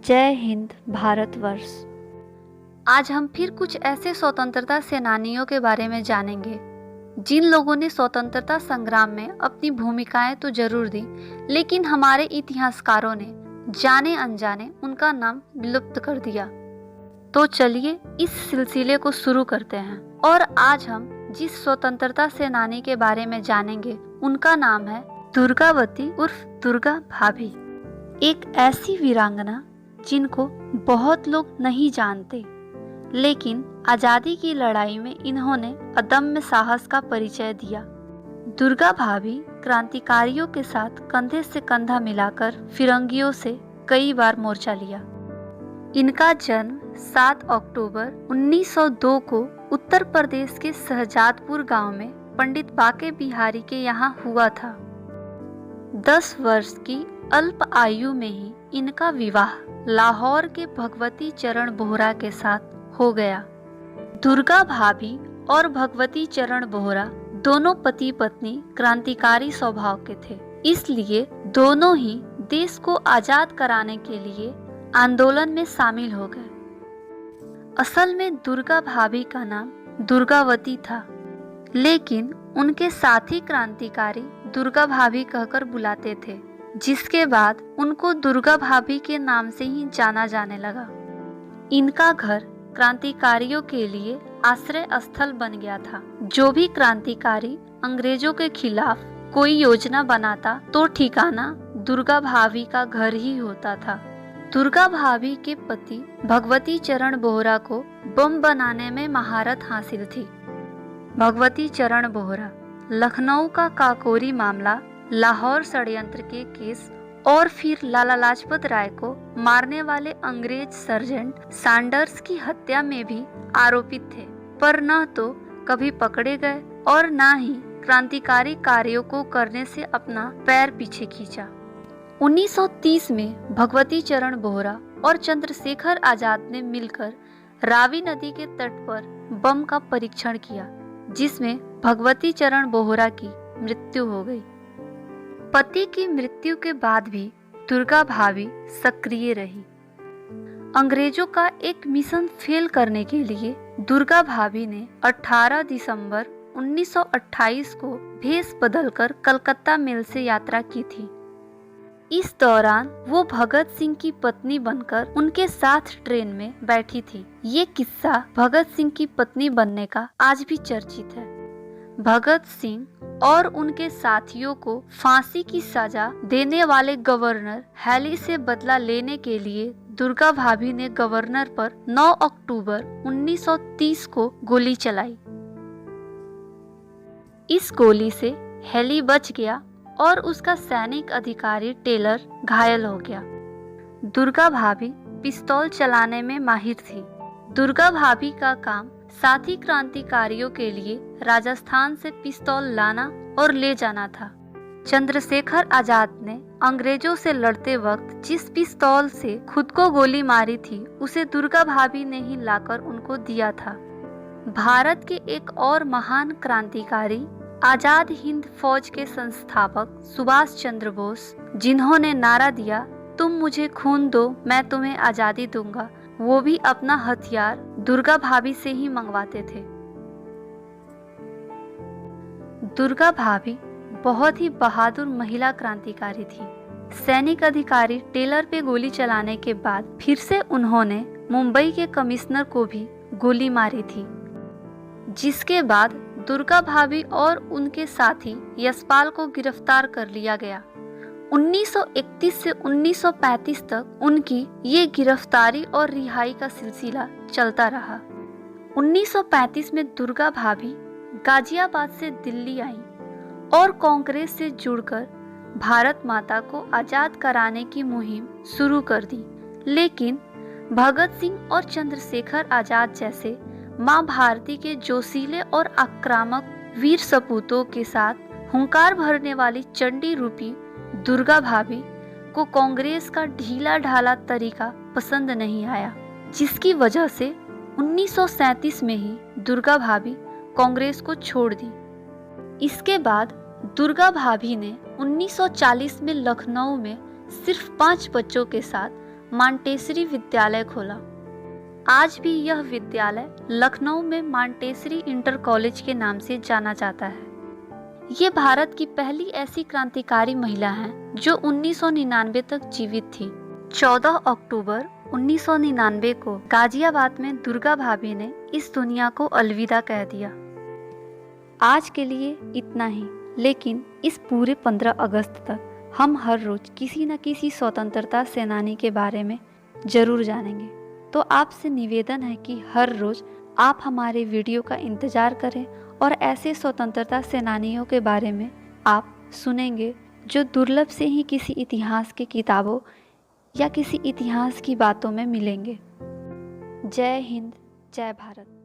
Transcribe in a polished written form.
जय हिंद भारतवर्ष। आज हम फिर कुछ ऐसे स्वतंत्रता सेनानियों के बारे में जानेंगे जिन लोगों ने स्वतंत्रता संग्राम में अपनी भूमिकाएं तो जरूर दी, लेकिन हमारे इतिहासकारों ने जाने अनजाने उनका नाम विलुप्त कर दिया। तो चलिए इस सिलसिले को शुरू करते हैं। और आज हम जिस स्वतंत्रता सेनानी के बारे में जानेंगे उनका नाम है दुर्गावती उर्फ दुर्गा भाभी। एक ऐसी वीरांगना जिनको बहुत लोग नहीं जानते, लेकिन आजादी की लड़ाई में इन्होंने अदम्य साहस का परिचय दिया। दुर्गा भाभी क्रांतिकारियों के साथ कंधे से कंधा मिलाकर फिरंगियों से कई बार मोर्चा लिया। इनका जन्म 7 अक्टूबर 1902 को उत्तर प्रदेश के शहजादपुर गांव में पंडित बाके बिहारी के यहाँ हुआ था। 10 वर्ष की अल्प आयु में ही इनका विवाह लाहौर के भगवती चरण बोहरा के साथ हो गया। दुर्गा भाभी और भगवती चरण बोहरा दोनों पति पत्नी क्रांतिकारी स्वभाव के थे, इसलिए दोनों ही देश को आजाद कराने के लिए आंदोलन में शामिल हो गए। असल में दुर्गा भाभी का नाम दुर्गावती था, लेकिन उनके साथी क्रांतिकारी दुर्गा भाभी कहकर बुलाते थे, जिसके बाद उनको दुर्गा भाभी के नाम से ही जाना जाने लगा। इनका घर क्रांतिकारियों के लिए आश्रय स्थल बन गया था। जो भी क्रांतिकारी अंग्रेजों के खिलाफ कोई योजना बनाता तो ठिकाना दुर्गा भाभी का घर ही होता था। दुर्गा भाभी के पति भगवती चरण बोहरा को बम बनाने में महारत हासिल थी। भगवती चरण बोहरा लखनऊ का काकोरी मामला, लाहौर षड्यंत्र के केस और फिर लाला लाजपत राय को मारने वाले अंग्रेज सर्जेंट सैंडर्स की हत्या में भी आरोपित थे, पर न तो कभी पकड़े गए और न ही क्रांतिकारी कार्यों को करने से अपना पैर पीछे खींचा। 1930 में भगवती चरण बोहरा और चंद्रशेखर आजाद ने मिलकर रावी नदी के तट पर बम का परीक्षण किया, जिसमें भगवती चरण बोहरा की मृत्यु हो गई। पति की मृत्यु के बाद भी दुर्गा भाभी सक्रिय रही। अंग्रेजों का एक मिशन फेल करने के लिए दुर्गा भाभी ने 18 दिसंबर 1928 को भेष बदलकर कलकत्ता मेल से यात्रा की थी। इस दौरान वो भगत सिंह की पत्नी बनकर उनके साथ ट्रेन में बैठी थी। ये किस्सा भगत सिंह की पत्नी बनने का आज भी चर्चित है। भगत सिंह और उनके साथियों को फांसी की सजा देने वाले गवर्नर हैली से बदला लेने के लिए दुर्गा भाभी ने गवर्नर पर 9 अक्टूबर 1930 को गोली चलाई। इस गोली से हैली बच गया और उसका सैनिक अधिकारी टेलर घायल हो गया। दुर्गा भाभी पिस्तौल चलाने में माहिर थी। दुर्गा भाभी का काम साथी क्रांतिकारियों के लिए राजस्थान से पिस्तौल लाना और ले जाना था। चंद्रशेखर आजाद ने अंग्रेजों से लड़ते वक्त जिस पिस्तौल से खुद को गोली मारी थी, उसे दुर्गा भाभी ने ही लाकर उनको दिया था। भारत के एक और महान क्रांतिकारी आजाद हिंद फौज के संस्थापक सुभाष चंद्र बोस, जिन्होंने नारा दिया, तुम मुझे खून दो मैं तुम्हें आजादी दूंगा, वो भी अपना हथियार दुर्गा भाभी से ही मंगवाते थे। दुर्गा भाभी बहुत ही बहादुर महिला क्रांतिकारी थी। सैनिक अधिकारी टेलर पे गोली चलाने के बाद फिर से उन्होंने मुंबई के कमिश्नर को भी गोली मारी थी, जिसके बाद दुर्गा भाभी और उनके साथी यशपाल को गिरफ्तार कर लिया गया। 1931 से 1935 तक उनकी ये गिरफ्तारी और रिहाई का सिलसिला चलता रहा। 1935 में दुर्गा भाभी गाजियाबाद से दिल्ली आई और कांग्रेस से जुड़कर भारत माता को आजाद कराने की मुहिम शुरू कर दी, लेकिन भगत सिंह और चंद्रशेखर आजाद जैसे मां भारती के जोशीले और आक्रामक वीर सपूतों के साथ हुंकार भरने वाली चंडी रूपी दुर्गा भाभी को कांग्रेस का ढीला ढाला तरीका पसंद नहीं आया, जिसकी वजह से 1937 में ही दुर्गा भाभी कांग्रेस को छोड़ दी। इसके बाद दुर्गा भाभी ने 1940 में लखनऊ में सिर्फ 5 बच्चों के साथ मांटेसरी विद्यालय खोला। आज भी यह विद्यालय लखनऊ में मांटेसरी इंटर कॉलेज के नाम से जाना जाता है। ये भारत की पहली ऐसी क्रांतिकारी महिला हैं जो 1999 तक जीवित थी। 14 अक्टूबर 1999 को गाजियाबाद में दुर्गा भाभी ने इस दुनिया को अलविदा कह दिया। आज के लिए इतना ही, लेकिन इस पूरे 15 अगस्त तक हम हर रोज किसी न किसी स्वतंत्रता सेनानी के बारे में जरूर जानेंगे। तो आपसे निवेदन है कि हर रोज आप हमारे वीडियो का इंतजार करें और ऐसे स्वतंत्रता सेनानियों के बारे में आप सुनेंगे जो दुर्लभ से ही किसी इतिहास की किताबों या किसी इतिहास की बातों में मिलेंगे। जय हिंद, जय भारत।